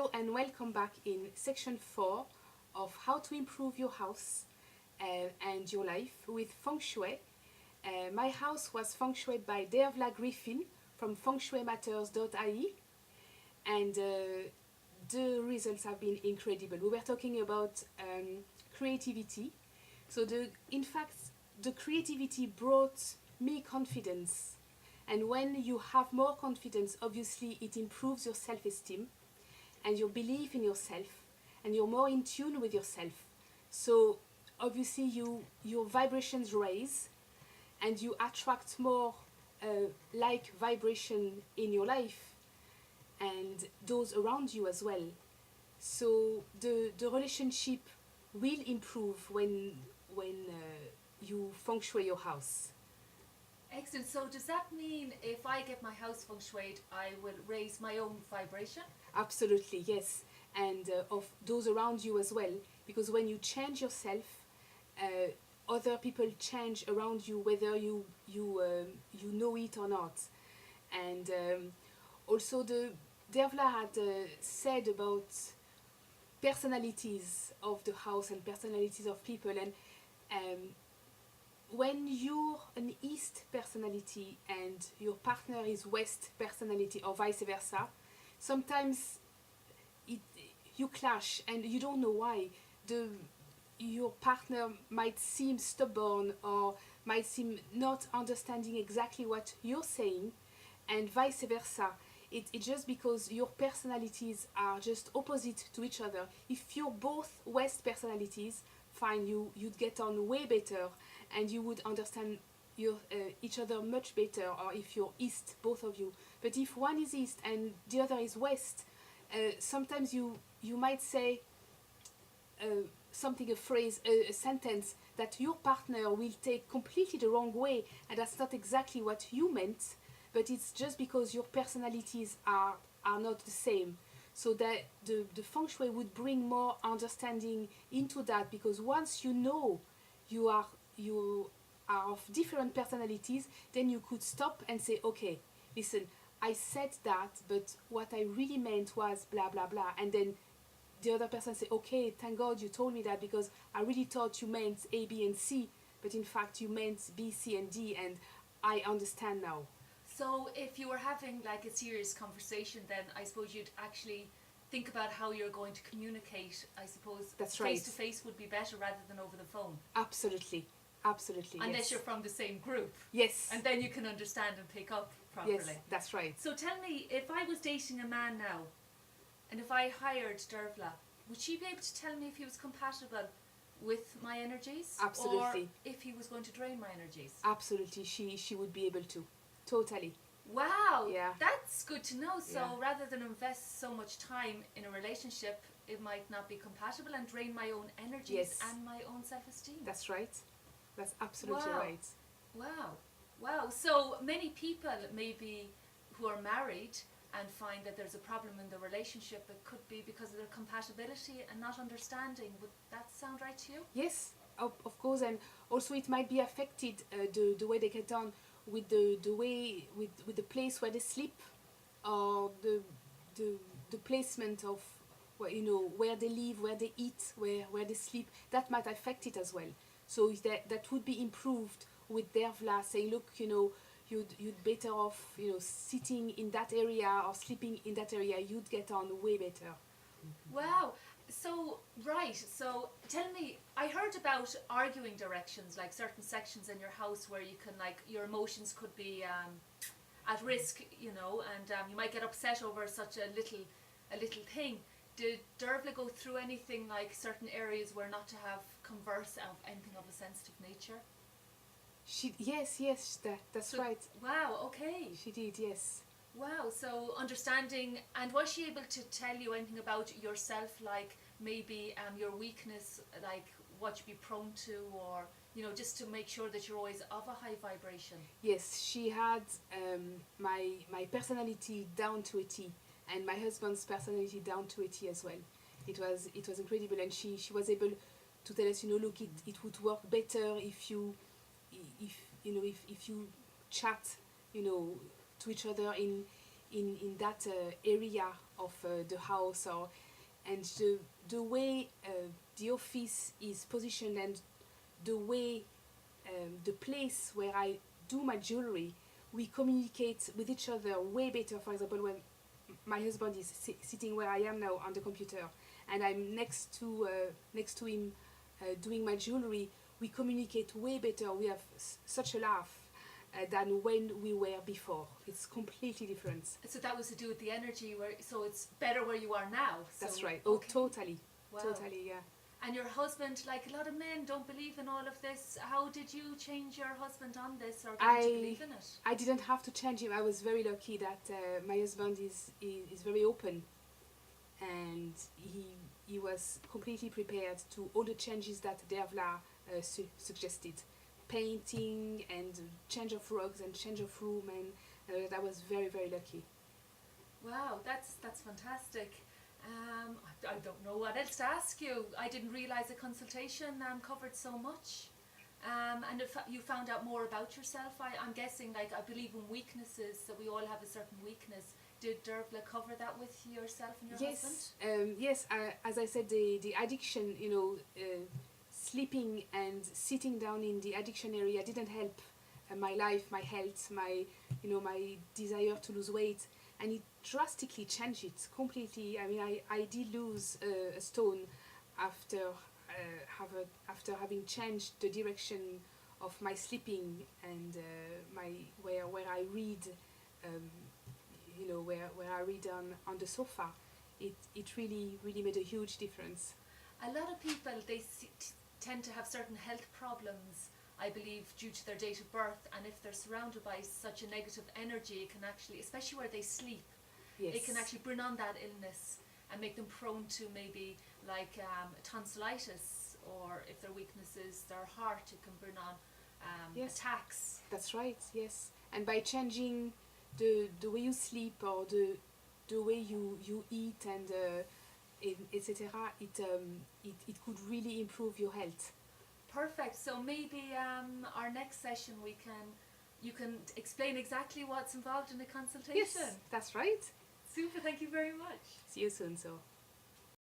Hello and welcome back in section 4 of how to improve your house and your life with Feng Shui. My house was Feng Shuied by Dervla Griffin from fengshuimatters.ie, and the results have been incredible. We were talking about creativity. So in fact, the creativity brought me confidence. And when you have more confidence, obviously it improves your self-esteem and your belief in yourself, and you're more in tune with yourself. So obviously your vibrations raise and you attract more like vibration in your life and those around you as well. So the relationship will improve when you feng shui your house. Excellent. So does that mean if I get my house feng shuied, I will raise my own vibration? Absolutely, yes. And of those around you as well. Because when you change yourself, other people change around you, whether you know it or not. And also the Dervla had said about personalities of the house and personalities of people, and when you're an East personality and your partner is West personality or vice versa, sometimes you clash and you don't know why. Your partner might seem stubborn or might seem not understanding exactly what you're saying, and vice versa. It's just because your personalities are just opposite to each other. If you're both West personalities, fine, you'd get on way better and you would understand each other much better. Or if you're East, both of you. But if one is East and the other is West, sometimes you might say something, a phrase, a sentence that your partner will take completely the wrong way, and that's not exactly what you meant, but it's just because your personalities are not the same. So that the feng shui would bring more understanding into that, because once you know you are of different personalities, then you could stop and say, okay, listen, I said that, but what I really meant was blah blah blah, and then the other person say, okay, thank God you told me that, because I really thought you meant A, B, and C, but in fact you meant B, C, and D, and I understand now. So if you were having like a serious conversation, then I suppose you'd actually think about how you're going to communicate. I suppose That's right. Face to face would be better rather than over the phone. Absolutely. Absolutely. Unless yes. you're from the same group. Yes. And then you can understand and pick up properly. Yes, that's right. So tell me, if I was dating a man now, and if I hired Dervla, would she be able to tell me if he was compatible with my energies? Absolutely. Or if he was going to drain my energies? Absolutely, she would be able to. Totally. Wow, Yeah. that's good to know. So Yeah. rather than invest so much time in a relationship, it might not be compatible and drain my own energies Yes. and my own self-esteem. That's right. That's absolutely Wow. right. Wow. Wow. So many people maybe who are married and find that there's a problem in the relationship, it could be because of their compatibility and not understanding. Would that sound right to you? Yes, of course, and also it might be affected the way they get on with the way with the place where they sleep, or the placement of where they live, where they eat, where they sleep. That might affect it as well. So that would be improved with Dervla saying, look, you'd better off sitting in that area or sleeping in that area. You'd get on way better. Wow. So, right. So, tell me, I heard about arguing directions, like certain sections in your house where you can, like, your emotions could be at risk, and you might get upset over such a little thing. Did Dervla go through anything like certain areas where not to have converse of anything of a sensitive nature? Yes, that's right. Wow, okay. She did, yes. Wow, so understanding, and was she able to tell you anything about yourself, like maybe your weakness, like what you'd be prone to, or just to make sure that you're always of a high vibration? Yes, she had my personality down to a T, and my husband's personality down to a T as well. It was incredible, and she was able to tell us, look, it would work better if you chat, to each other in that area of the house, or and the way the office is positioned, and the way the place where I do my jewelry, we communicate with each other way better. For example, when my husband is sitting where I am now on the computer, and I'm next to him doing my jewelry, we communicate way better. We have such a laugh than when we were before. It's completely different. So that was to do with the energy, so it's better where you are now. So, That's right. Oh, totally. Wow. Totally, yeah. And your husband, like a lot of men don't believe in all of this. How did you change your husband on this, or did you believe in it? I didn't have to change him. I was very lucky that my husband is very open, and he was completely prepared to all the changes that Dervla suggested. Painting and change of rugs and change of room, and I was very, very lucky. Wow, that's fantastic. I don't know what else to ask you. I didn't realise a consultation covered so much. And if you found out more about yourself, I'm guessing, like, I believe in weaknesses, that we all have a certain weakness. Did Dervla cover that with yourself and your husband? Yes. As I said, the addiction, sleeping and sitting down in the addiction area didn't help my life, my health, my desire to lose weight, and it drastically changed it completely. I mean, I did lose a stone after having changed the direction of my sleeping and where I read, where I read on the sofa. It really made a huge difference. A lot of people, they tend to have certain health problems, I believe, due to their date of birth, and if they're surrounded by such a negative energy, it can actually, especially where they sleep, Yes. it can actually bring on that illness and make them prone to maybe like tonsillitis, or if their weakness is their heart, it can bring on Yes. attacks. That's right, yes. And by changing the way you sleep, or the way you eat, and etc., it could really improve your health. Perfect. So maybe our next session you can explain exactly what's involved in the consultation. Yes, that's right. Super. Thank you very much. See you soon, so.